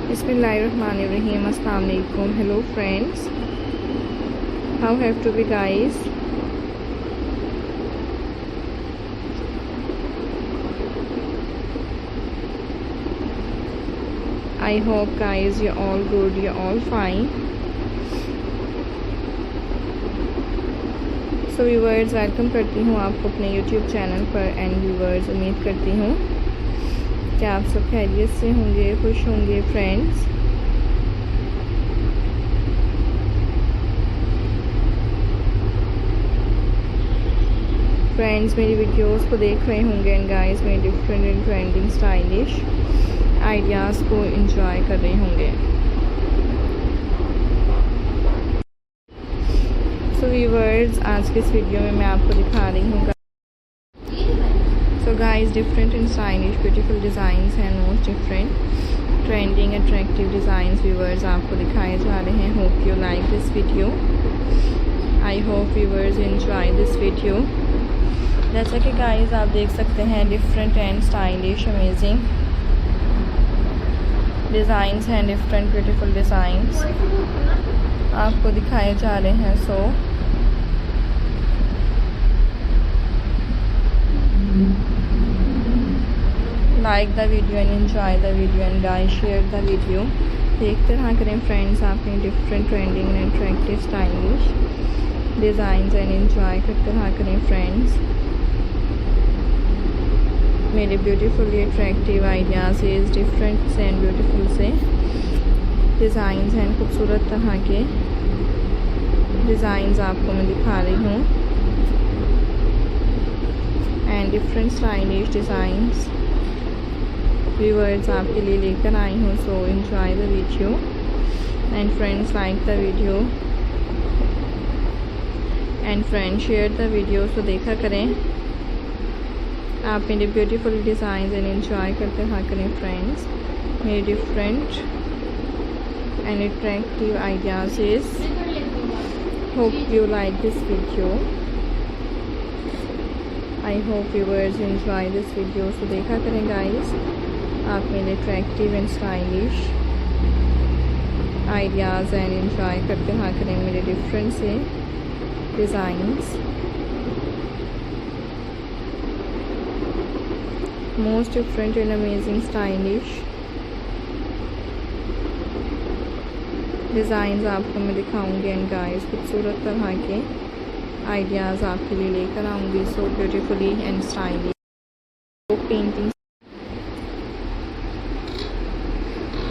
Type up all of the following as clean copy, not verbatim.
Bismillahirrahmanirrahim. Assalamu alaikum. Hello friends. How have to be guys? I hope guys you're all good, you're all fine. So viewers welcome करती हूँ आपको अपने YouTube channel पर। And viewers उम्मीद करती हूँ कि आप सब खैरियत से होंगे, खुश होंगे फ्रेंड्स। फ्रेंड्स मेरी वीडियोस को देख रहे होंगे एंड गाइस मेरे different and trending stylish ideas को एंजॉय कर रहे होंगे। सो व्यूवर्स आज के इस वीडियो में मैं आपको दिखा रही हूँ so guys different and stylish beautiful designs हैं, most different trending attractive designs viewers आपको दिखाए जा रहे हैं। Hope you like this video. I hope viewers enjoy this video. जैसा कि गाइस आप देख सकते हैं different and stylish amazing designs हैं, डिफरेंट ब्यूटीफुल डिज़ाइंस आपको दिखाए जा रहे हैं। So like the video and enjoy the video and guys share the video. देखते रहा करें फ्रेंड्स आपने different trending and attractive stylish designs and enjoy करते रहा करें फ्रेंड्स। मेरे ब्यूटीफुली अट्रैक्टिव आइडियाज़ इस डिफरेंट से एंड ब्यूटीफुल से डिज़ाइंस हैं, खूबसूरत तरह के डिज़ाइंस आपको मैं दिखा रही हूँ and different stylish designs viewers आपके लिए लेकर आई हूँ। So enjoy the video and friends like the video and friends share the video. So देखा करें आप मेरे ब्यूटीफुल डिज़ाइंस एंड एंजॉय करते रहा करें फ्रेंड्स। मेरे different and attractive ideas is hope you like this video. I hope viewers enjoy this video. So देखा करें guys आप मेरे attractive and stylish ideas and enjoy करते रहा करें मेरे different से designs, most different and amazing stylish designs आपको मैं दिखाऊंगी एंड गाइस खूबसूरत तरह के आइडियाज़ आपके लिए लेकर आऊँगी। So beautifully and stylish painting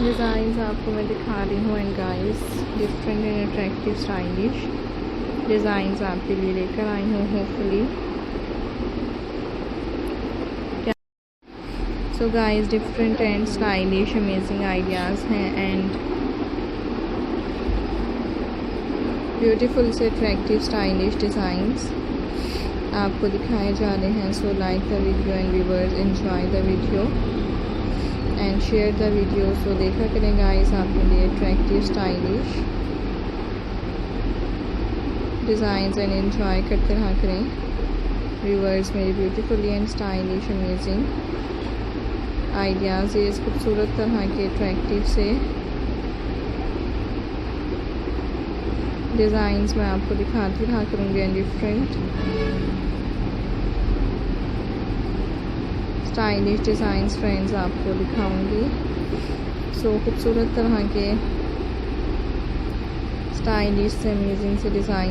designs आपको मैं दिखा रही हूँ and guys different and attractive stylish designs आपके लिए लेकर आई हूँ hopefully. So guys different and stylish amazing ideas हैं एंड ब्यूटीफुल से अट्रैक्टिव स्टाइलिश डिज़ाइंस आपको दिखाए जा रहे हैं। So like the video and viewers enjoy the video and share the video. So देखा करें गाइस आपके लिए attractive stylish designs and enjoy करते रहा करें व्यूअर्स मेरे beautifully and stylish amazing ideas इस खूबसूरत तरह के अट्रैक्टिव से डिज़ाइंस मैं आपको दिखाती रहा करूँगी and different stylish designs friends आपको दिखाऊंगी। सो खूबसूरत तरह के स्टाइलिश से अमेजिंग से डिज़ाइन